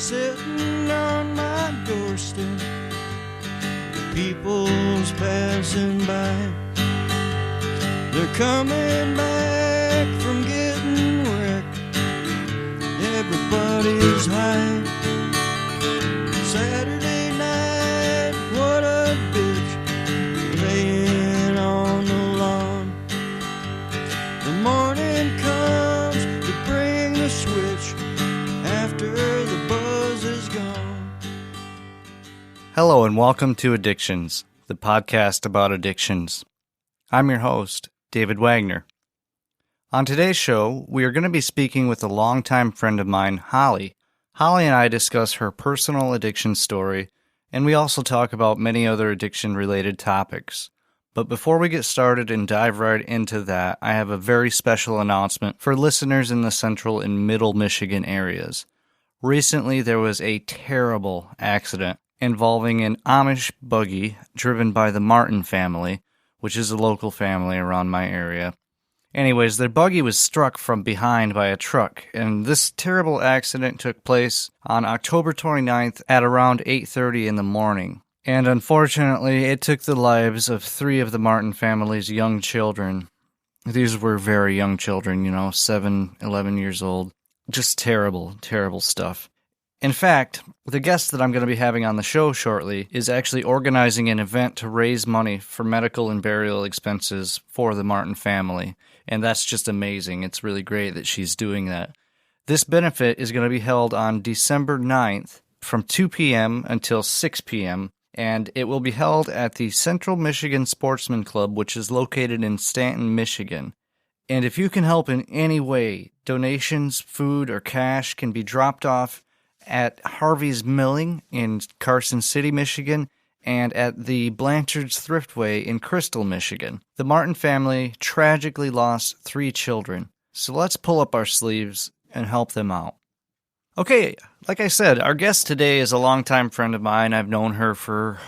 sitting on my doorstep, the people's passing by. They're coming back from getting wrecked. Everybody's high. Saturday night, what a bitch, laying on the lawn. The morning comes to bring the switch after the buzz is gone. Hello and welcome to Addictions, the podcast about addictions. I'm your host, David Wagner. On today's show, we are going to be speaking with a longtime friend of mine, Holli. Holli and I discuss her personal addiction story, and we also talk about many other addiction-related topics. But before we get started and dive right into that, I have a very special announcement for listeners in the central and middle Michigan areas. Recently, there was a terrible accident involving an Amish buggy driven by the Martin family, which is a local family around my area. Anyways, their buggy was struck from behind by a truck, and this terrible accident took place on October 29th at around 8:30 in the morning. And unfortunately, it took the lives of 3 of the Martin family's young children. These were very young children, 7, 11 years old. Just terrible, terrible stuff. In fact, the guest that I'm going to be having on the show shortly is actually organizing an event to raise money for medical and burial expenses for the Martin family. And that's just amazing. It's really great that she's doing that. This benefit is going to be held on December 9th from 2 p.m. until 6 p.m., and it will be held at the Central Michigan Sportsman Club, which is located in Stanton, Michigan. And if you can help in any way, donations, food, or cash can be dropped off at Harvey's Milling in Carson City, Michigan, and at the Blanchard's Thriftway in Crystal, Michigan. The Martin family tragically lost 3 children, so let's pull up our sleeves and help them out. Okay, like I said, our guest today is a longtime friend of mine. I've known her for,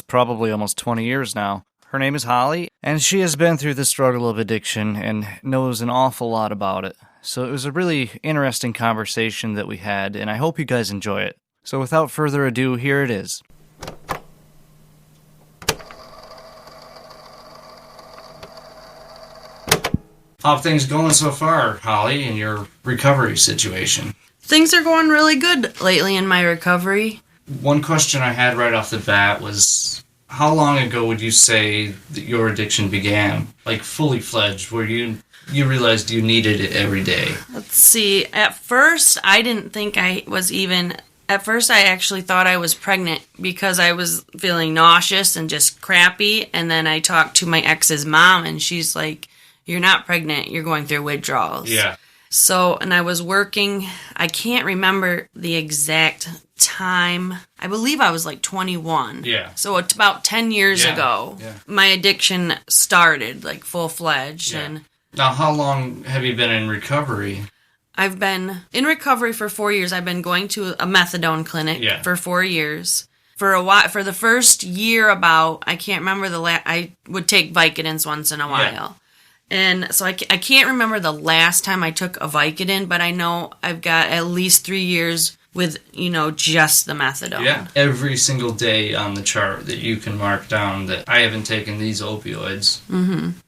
probably almost 20 years now. Her name is Holli, and she has been through the struggle of addiction and knows an awful lot about it. So it was a really interesting conversation that we had, and I hope you guys enjoy it. So without further ado, here it is. How are things going so far, Holli, in your recovery situation? Things are going really good lately in my recovery. One question I had right off the bat was, how long ago would you say that your addiction began? Like fully fledged, where you realized you needed it every day? Let's see. At first, I didn't think I was even... At first, I actually thought I was pregnant because I was feeling nauseous and just crappy. And then I talked to my ex's mom, and she's like, "You're not pregnant. You're going through withdrawals." Yeah. So, and I was working. I can't remember the exact time. I believe I was like 21. Yeah. So it's about 10 years ago. Yeah. My addiction started like full-fledged. Yeah. And now, how long have you been in recovery? I've been in recovery for 4 years. I've been going to a methadone clinic for 4 years. For a while, for the first year I can't remember I would take Vicodins once in a while. Yeah. And so I can't remember the last time I took a Vicodin, but I know I've got at least 3 years with, just the methadone. Yeah. Every single day on the chart that you can mark down that I haven't taken these opioids,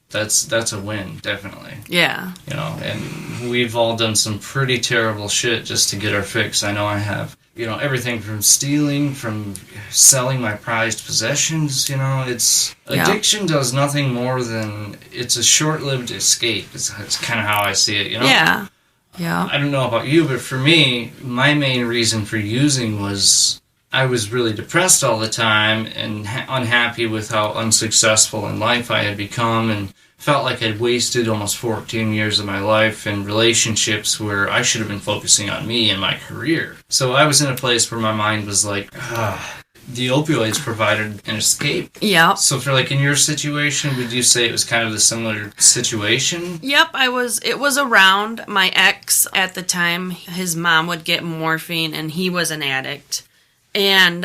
that's a win, definitely. Yeah. And we've all done some pretty terrible shit just to get our fix. I know I have. Everything from stealing, from selling my prized possessions, addiction does nothing more than, it's a short-lived escape. It's kind of how I see it, Yeah. Yeah. I don't know about you, but for me, my main reason for using was I was really depressed all the time and unhappy with how unsuccessful in life I had become, and felt like I'd wasted almost 14 years of my life in relationships where I should have been focusing on me and my career. So I was in a place where my mind was like, the opioids provided an escape. Yeah. So for in your situation, would you say it was kind of the similar situation? Yep, it was around. My ex at the time, his mom would get morphine and he was an addict. And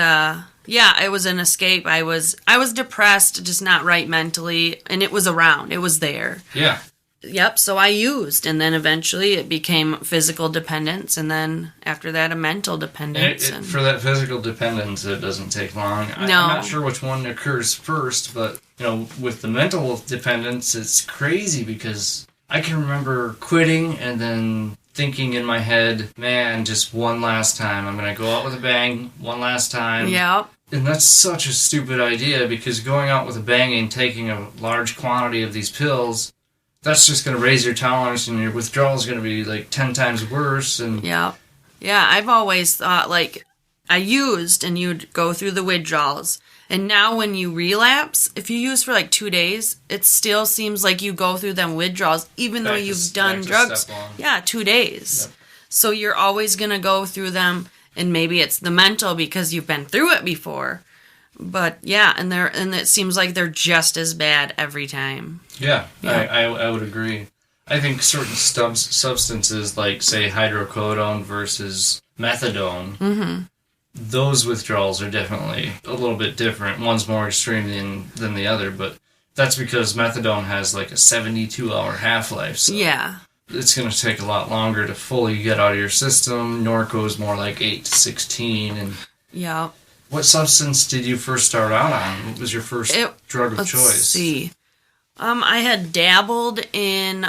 it was an escape. I was depressed, just not right mentally, and it was around. It was there. Yeah. Yep, so I used, and then eventually it became physical dependence, and then after that a mental dependence. For that physical dependence, it doesn't take long. I'm not sure which one occurs first, but, with the mental dependence, it's crazy because I can remember quitting and then thinking in my head, man, just one last time. I'm going to go out with a bang one last time. Yep. And that's such a stupid idea because going out with a bang and taking a large quantity of these pills, that's just going to raise your tolerance and your withdrawal is going to be like 10 times worse. And yeah, I've always thought, like, I used and you'd go through the withdrawals. And now when you relapse, if you use for like 2 days, it still seems like you go through them withdrawals, even though you've done drugs. 2 days. Yep. So you're always going to go through them, and maybe it's the mental because you've been through it before. But yeah, and it seems like they're just as bad every time. Yeah. I would agree. I think certain substances like, say, hydrocodone versus methadone, those withdrawals are definitely a little bit different. One's more extreme than the other, but that's because methadone has like a 72-hour half-life. So yeah. It's going to take a lot longer to fully get out of your system. Norco's more like 8 to 16. And yeah. What substance did you first start out on? What was your first drug of choice? Let's see. I had dabbled in,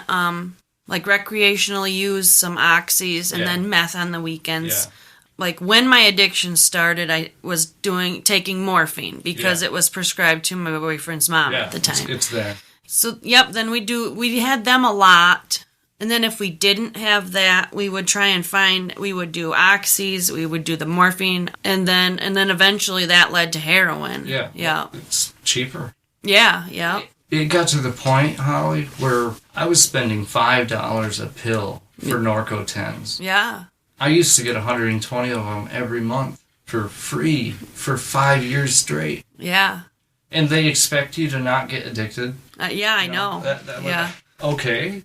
like, recreationally used some oxys and then meth on the weekends. Yeah. Like, when my addiction started, I was taking morphine because it was prescribed to my boyfriend's mom at the time. It's there. So, then we had them a lot. And then if we didn't have that, we would we would do oxys, we would do the morphine, and then eventually that led to heroin. Yeah. Yeah. It's cheaper. Yeah. It got to the point, Holly, where I was spending $5 a pill for Norco 10s. Yeah. I used to get 120 of them every month for free for 5 years straight. Yeah. And they expect you to not get addicted. I know. Okay.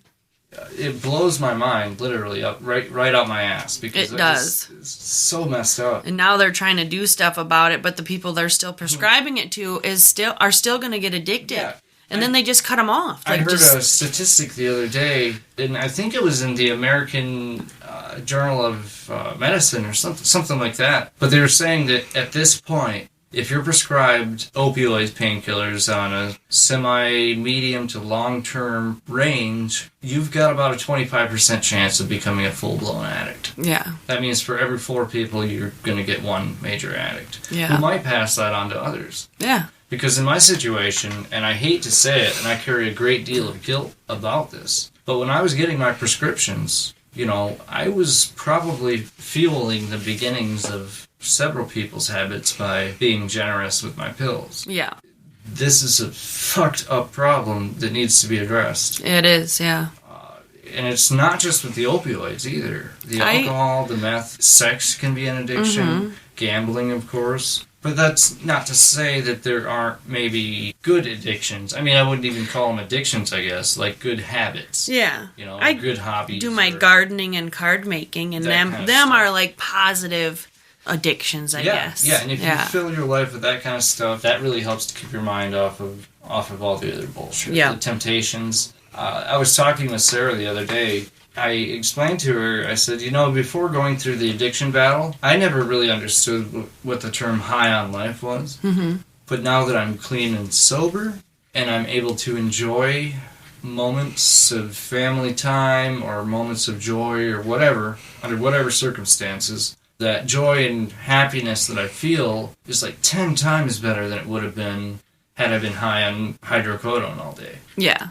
It blows my mind, literally, right out my ass. Because it does. It's so messed up. And now they're trying to do stuff about it, but the people they're still prescribing it to are still going to get addicted. Yeah. And then they just cut them off. I heard a statistic the other day, and I think it was in the American Journal of Medicine or something like that. But they were saying that at this point, if you're prescribed opioid painkillers on a semi-medium to long-term range, you've got about a 25% chance of becoming a full-blown addict. Yeah. That means for every 4 people, you're going to get one major addict. Yeah. Who might pass that on to others. Yeah. Because in my situation, and I hate to say it, and I carry a great deal of guilt about this, but when I was getting my prescriptions, I was probably fueling the beginnings of several people's habits by being generous with my pills. Yeah. This is a fucked up problem that needs to be addressed. It is, yeah. And it's not just with the opioids either. The alcohol, the meth, sex can be an addiction, gambling, of course. But that's not to say that there aren't maybe good addictions. I mean, I wouldn't even call them addictions, I guess, like good habits. Yeah. Good hobbies. Do my gardening and card making, and them are like positive addictions, I guess. Yeah, and if you fill your life with that kind of stuff, that really helps to keep your mind off of all the other bullshit. Yeah. The temptations. I was talking with Sarah the other day. I explained to her, I said, before going through the addiction battle, I never really understood what the term high on life was. Mm-hmm. But now that I'm clean and sober, and I'm able to enjoy moments of family time or moments of joy or whatever, under whatever circumstances, that joy and happiness that I feel is like 10 times better than it would have been had I been high on hydrocodone all day. Yeah.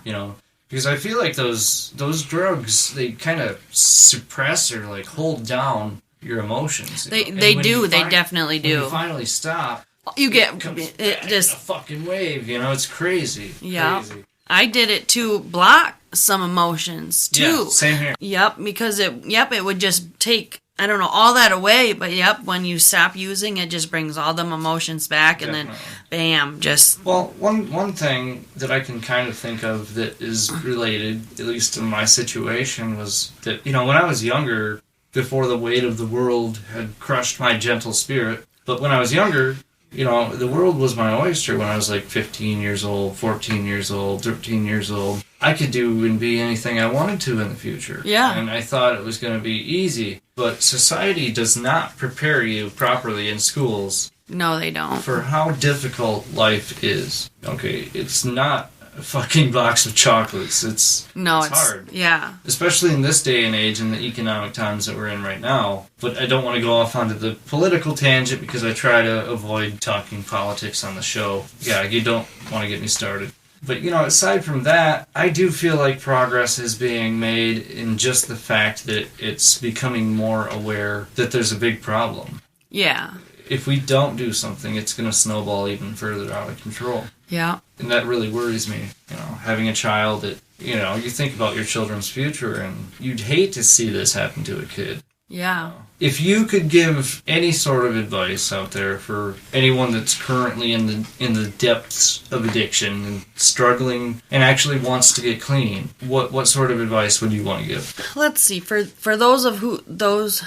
Because I feel like those drugs, they kind of suppress or like hold down your emotions. They do. They definitely do. When you finally stop, you get it just a fucking wave. It's crazy. Yeah. Crazy. I did it to block some emotions too. Yeah, same here. Yep, because it would just take, I don't know, all that away, but when you stop using, it just brings all them emotions back, definitely. And then, bam, just... Well, one thing that I can kind of think of that is related, at least in my situation, was that, when I was younger, before the weight of the world had crushed my gentle spirit, but when I was younger, You know, the world was my oyster when I was like 15 years old, 14 years old, 13 years old. I could do and be anything I wanted to in the future. Yeah. And I thought it was going to be easy. But society does not prepare you properly in schools. No, they don't. For how difficult life is. Okay, it's not a fucking box of chocolates. It's hard. Yeah. Especially in this day and age and the economic times that we're in right now. But I don't want to go off onto the political tangent because I try to avoid talking politics on the show. Yeah, you don't want to get me started. But, you know, aside from that, I do feel like progress is being made in just the fact that it's becoming more aware that there's a big problem. Yeah. If we don't do something, it's going to snowball even further out of control. Yeah. And that really worries me. You know, having a child that, you know, you think about your children's future and you'd hate to see this happen to a kid. Yeah. If you could give any sort of advice out there for anyone that's currently in the depths of addiction and struggling and actually wants to get clean, what sort of advice would you want to give? Let's see. For those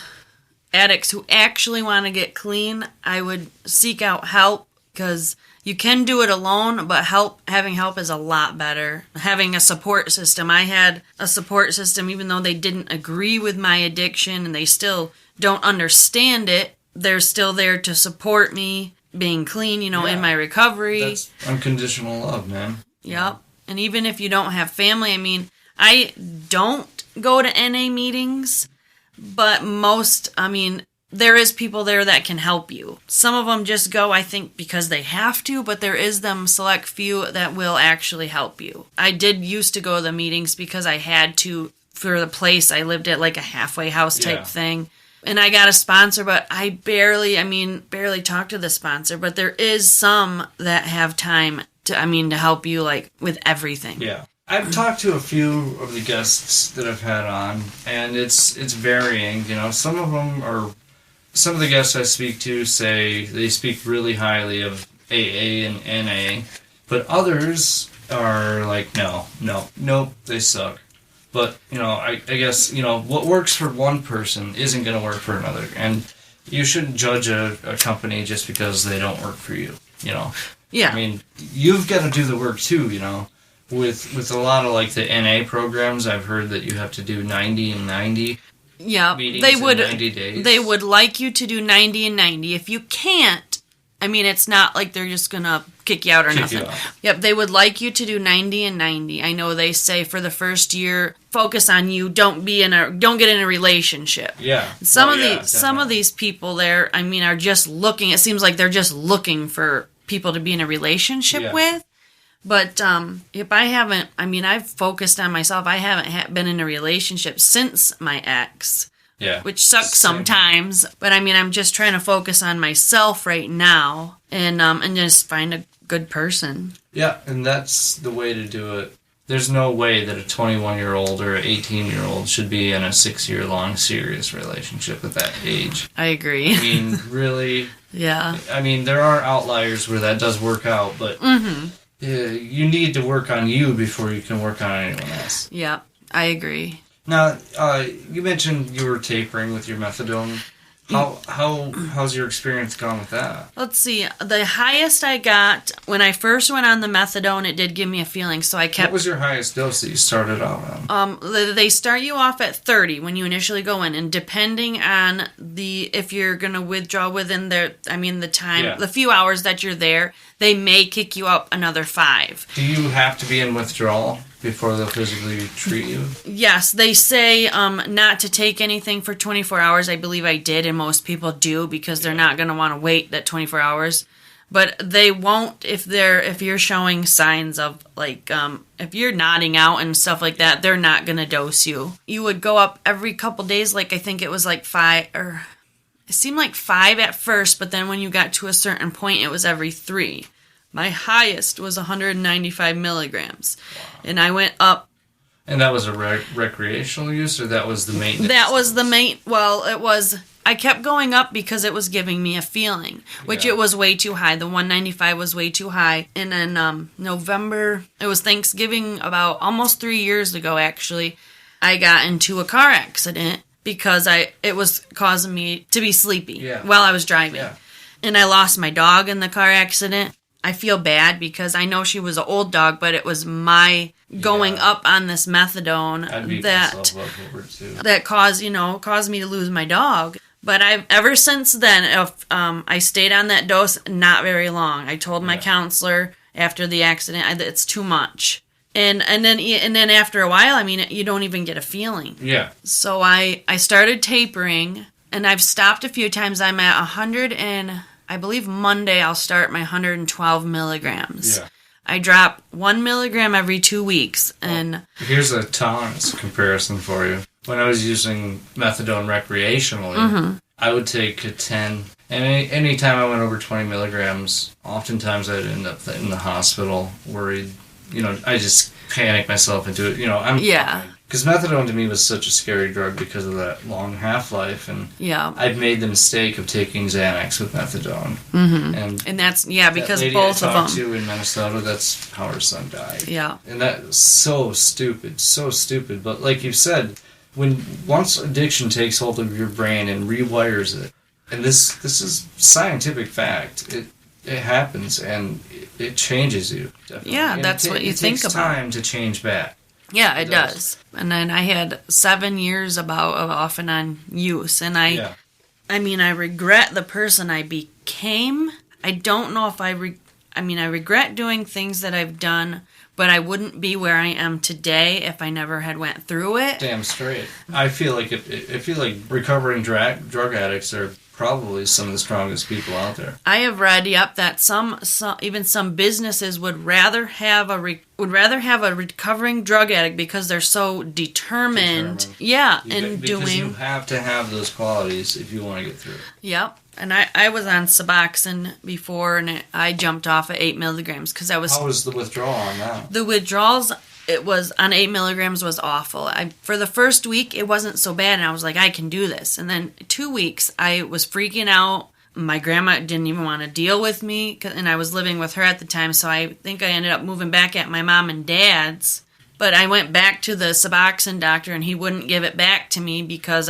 addicts who actually want to get clean, I would seek out help, because you can do it alone, but having help is a lot better. Having a support system. I had a support system, even though they didn't agree with my addiction and they still don't understand it, they're still there to support me being clean, you know, in my recovery. That's unconditional love, man. Yep. And even if you don't have family, I mean, I don't go to NA meetings, but there is people there that can help you. Some of them just go, I think, because they have to, but there is them select few that will actually help you. I did used to go to the meetings because I had to for the place I lived at, like a halfway house type thing. And I got a sponsor, but I barely talk to the sponsor. But there is some that have time to help you, like, with everything. Yeah. I've talked to a few of the guests that I've had on, and it's varying. You know, some of the guests I speak to say they speak really highly of AA and NA, but others are like, nope, they suck. But, you know, I guess, you know, what works for one person isn't going to work for another. And you shouldn't judge a company just because they don't work for you, you know. Yeah. I mean, you've got to do the work too, you know. With a lot of, like, the NA programs, I've heard that you have to do 90 and 90. Yeah, meetings in 90 days. They would like you to do 90 and 90. If you can't, I mean, it's not like they're just going to kick you out or nothing. Yep, they would like you to do 90 and 90. I know they say for the first year, focus on you, don't get in a relationship. Yeah. Some of these people there, I mean, are just looking, it seems like they're just looking for people to be in a relationship with. But if I haven't, I mean, I've focused on myself. I haven't been in a relationship since my ex. Yeah. Which sucks sometimes. But I mean, I'm just trying to focus on myself right now and just find a good person. Yeah, and that's the way to do it. There's no way that a 21-year-old or an 18-year-old should be in a 6-year-long serious relationship at that age. I agree. I mean, really? Yeah. I mean, there are outliers where that does work out, but you need to work on you before you can work on anyone else. Yeah, I agree. Now, you mentioned you were tapering with your methadone. How's your experience gone with that? Let's see. The highest I got when I first went on the methadone, it did give me a feeling, so I kept... What was your highest dose that you started out on? They start you off at 30 when you initially go in, and depending on if you're going to withdraw within the time, the few hours that you're there, they may kick you up another 5. Do you have to be in withdrawal before they'll physically treat you? Yes, they say not to take anything for 24 hours. I believe I did, and most people do because they're not going to want to wait that 24 hours. But they won't if you're showing signs of, like, if you're nodding out and stuff like that, they're not going to dose you. You would go up every couple days, like I think it was like 5, or it seemed like 5 at first, but then when you got to a certain point, it was every 3. My highest was 195 milligrams, and I went up. And that was a recreational use, or that was the maintenance? That was the well, it was... I kept going up because it was giving me a feeling, which it was way too high. The 195 was way too high. And then November, it was Thanksgiving about almost 3 years ago, actually, I got into a car accident because it was causing me to be sleepy while I was driving. Yeah. And I lost my dog in the car accident. I feel bad because I know she was an old dog, but it was my going up on this methadone that caused me to lose my dog. But ever since then, I stayed on that dose not very long. I told my counselor after the accident it's too much. And then after a while, I mean, you don't even get a feeling. Yeah. So I started tapering, and I've stopped a few times. I'm at 100 and I believe Monday I'll start my 112 milligrams. Yeah. I drop 1 milligram every 2 weeks. And here's a tolerance comparison for you. When I was using methadone recreationally, I would take a 10. And any time I went over 20 milligrams, oftentimes I'd end up in the hospital worried. I just panic myself into it. Because methadone to me was such a scary drug because of that long half-life, and I'd made the mistake of taking Xanax with methadone. And that's, because that lady both I of talked them. to in Minnesota, that's how her son died. Yeah. And that was so stupid. But like you said, once addiction takes hold of your brain and rewires it, and this is scientific fact, it happens and it changes you. Definitely. Yeah, that's what you think about. It takes time to change back. Yeah, it does. And then I had 7 years of off and on use, and I regret the person I became. I don't know if I regret doing things that I've done, but I wouldn't be where I am today if I never had went through it. Damn straight. I feel like recovering drug addicts are probably some of the strongest people out there. I have read, that some businesses would rather have a recovering drug addict because they're so determined. Yeah, because you have to have those qualities if you want to get through it. Yep. And I was on Suboxone before, and I jumped off at 8 milligrams because I was. How was the withdrawal on that? The withdrawals. It was on 8 milligrams was awful. For the first week, it wasn't so bad, and I was like, I can do this. And then 2 weeks, I was freaking out. My grandma didn't even want to deal with me, and I was living with her at the time, so I think I ended up moving back at my mom and dad's. But I went back to the Suboxone doctor, and he wouldn't give it back to me because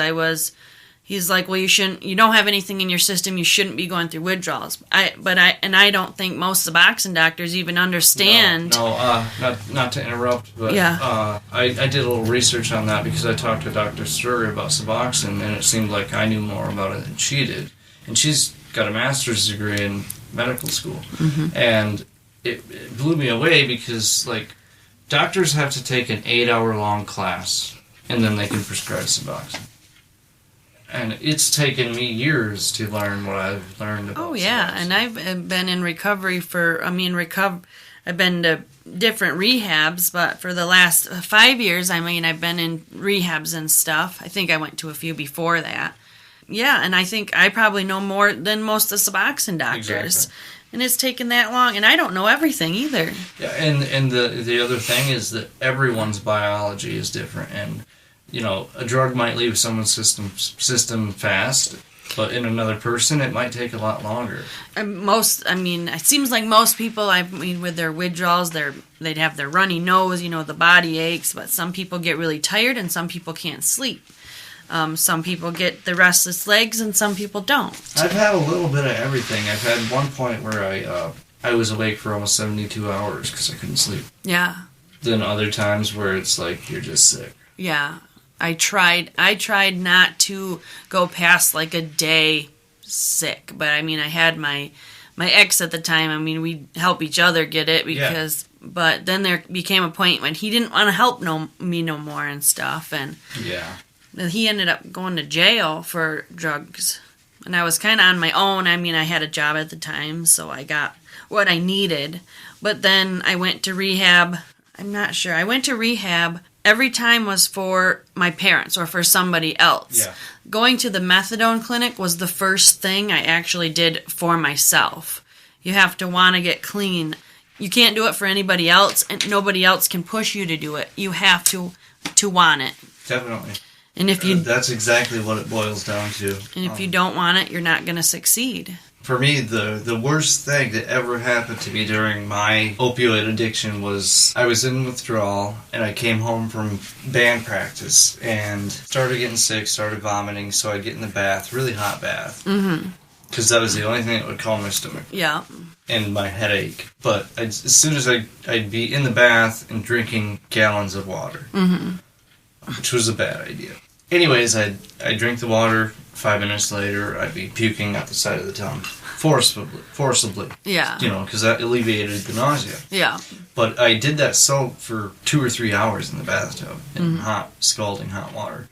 he's like, well, you don't have anything in your system, you shouldn't be going through withdrawals. I don't think most Suboxone doctors even understand. No, not to interrupt, but I did a little research on that because I talked to Dr. Sturger about Suboxone, and it seemed like I knew more about it than she did. And she's got a master's degree in medical school. And it blew me away because, doctors have to take an 8-hour-long class, and then they can prescribe Suboxone. And it's taken me years to learn what I've learned about Suboxone. And I've been in recovery I've been to different rehabs, but for the last 5 years, I've been in rehabs and stuff. I think I went to a few before that. Yeah, and I think I probably know more than most of the Suboxone doctors. Exactly. And it's taken that long, and I don't know everything either. Yeah, and the other thing is that everyone's biology is different, and a drug might leave someone's system fast, but in another person, it might take a lot longer. It seems like most people, with their withdrawals, they'd have their runny nose, the body aches, but some people get really tired and some people can't sleep. Some people get the restless legs and some people don't. I've had a little bit of everything. I've had one point where I was awake for almost 72 hours because I couldn't sleep. Yeah. Then other times where it's like you're just sick. Yeah. I tried not to go past a day sick, but I had my ex at the time. We help each other get it because, but then there became a point when he didn't want to help me no more and stuff, and he ended up going to jail for drugs, and I was kind of on my own. I had a job at the time, so I got what I needed, but then I went to rehab. I'm not sure. I went to rehab. Every time was for my parents or for somebody else. Yeah. Going to the methadone clinic was the first thing I actually did for myself. You have to want to get clean. You can't do it for anybody else, and nobody else can push you to do it. You have to want it. Definitely. And if you that's exactly what it boils down to. And if you don't want it, you're not going to succeed. For me, the worst thing that ever happened to me during my opioid addiction was I was in withdrawal, and I came home from band practice and started getting sick, started vomiting, so I'd get in the bath, really hot bath. because that was the only thing that would calm my stomach. Yeah. And my headache. But as soon as I'd be in the bath and drinking gallons of water, which was a bad idea. Anyways, I'd drink the water. 5 minutes later, I'd be puking out the side of the tongue. Forcibly. Yeah. Because that alleviated the nausea. Yeah. But I did that for 2 or 3 hours in the bathtub in scalding hot water.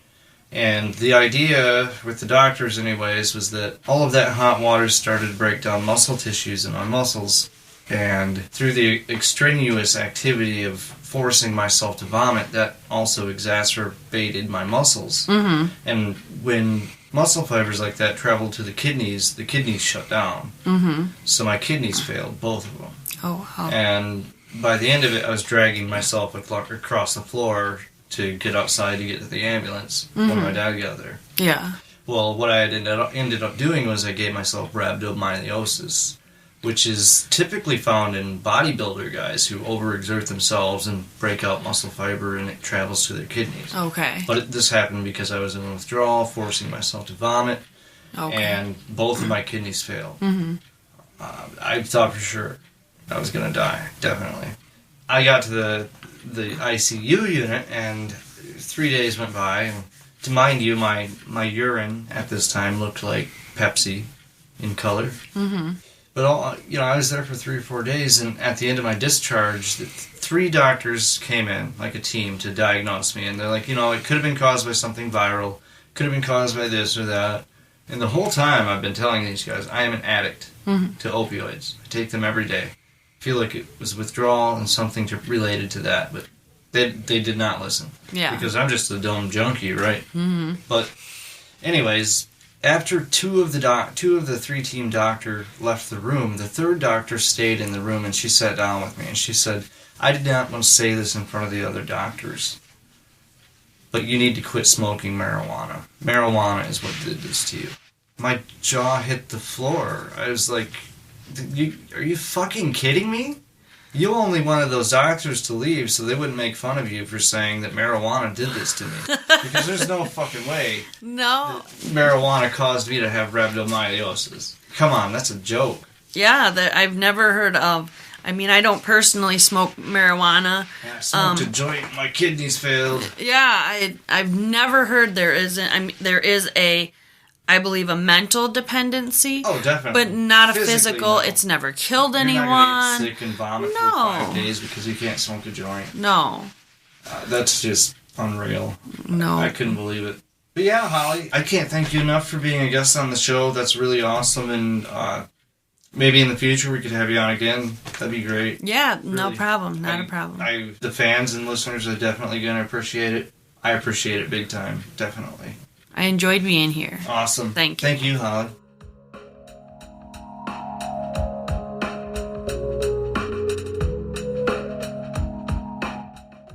And the idea with the doctors anyways was that all of that hot water started to break down muscle tissues in my muscles. And through the extraneous activity of forcing myself to vomit, that also exacerbated my muscles. And when muscle fibers like that traveled to the kidneys shut down. So my kidneys failed, both of them. Oh, wow. And by the end of it, I was dragging myself across the floor to get outside to get to the ambulance when my dad got there. Yeah. Well, what I had ended up doing was I gave myself rhabdomyolysis, which is typically found in bodybuilder guys who overexert themselves and break out muscle fiber and it travels to their kidneys. Okay. But this happened because I was in withdrawal, forcing myself to vomit, and both of my kidneys failed. I thought for sure I was going to die, definitely. I got to the ICU unit, and 3 days went by, and to mind you, my urine at this time looked like Pepsi in color. But I was there for 3 or 4 days, and at the end of my discharge, 3 doctors came in, like a team, to diagnose me, and they're like, it could have been caused by something viral, could have been caused by this or that. And the whole time I've been telling these guys, I am an addict to opioids. I take them every day. I feel like it was withdrawal and something related to that, but they did not listen. Yeah. Because I'm just a dumb junkie, right? But anyways, after two of the 3-team doctor left the room, the 3rd doctor stayed in the room, and she sat down with me, and she said, I did not want to say this in front of the other doctors, but you need to quit smoking marijuana. Marijuana is what did this to you. My jaw hit the floor. I was like, are you fucking kidding me? You only wanted those doctors to leave so they wouldn't make fun of you for saying that marijuana did this to me. Because there's no fucking way that marijuana caused me to have rhabdomyolysis. Come on, that's a joke. Yeah, that I've never heard of. I mean, I don't personally smoke marijuana. Yeah, I smoked a joint, my kidneys failed. Yeah, I've never heard there is I believe a mental dependency. Oh, definitely. But not a physical. No. It's never killed anyone. You're not going to get sick and vomit for 5 days because you can't smoke a joint. No. That's just unreal. No. I couldn't believe it. But yeah, Holly, I can't thank you enough for being a guest on the show. That's really awesome. And maybe in the future we could have you on again. That'd be great. Yeah, really. No problem. Not a problem. The fans and listeners are definitely going to appreciate it. I appreciate it big time. Definitely. I enjoyed being here. Awesome. Thank you. Thank you, Holly.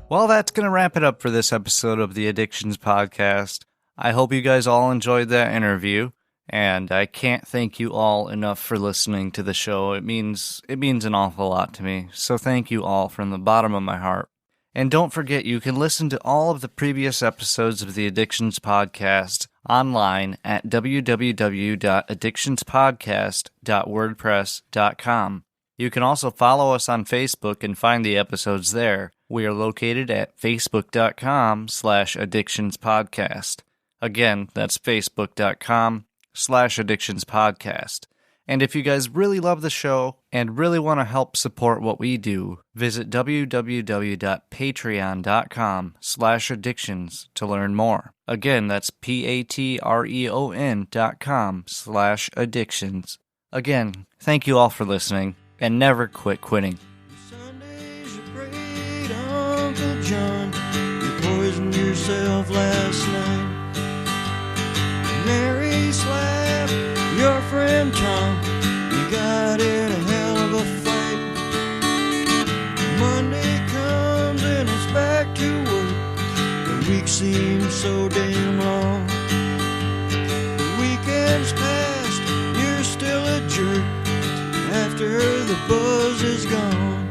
Well, that's going to wrap it up for this episode of the Addictions Podcast. I hope you guys all enjoyed that interview, and I can't thank you all enough for listening to the show. It means an awful lot to me, so thank you all from the bottom of my heart. And don't forget, you can listen to all of the previous episodes of the Addictions Podcast online at www.addictionspodcast.wordpress.com. You can also follow us on Facebook and find the episodes there. We are located at facebook.com/addictionspodcast. Again, that's facebook.com/addictionspodcast. And if you guys really love the show and really want to help support what we do, visit www.patreon.com/addictions to learn more. Again, that's patreon.com/addictions. Again, thank you all for listening, and never quit quitting. Sundays you prayed, Uncle John, you poisoned yourself last night. Mary slapped your friend Tom, you got in a hell of a fight. Monday comes and it's back to work, the week seems so damn long. The weekend's past, you're still a jerk after the buzz is gone.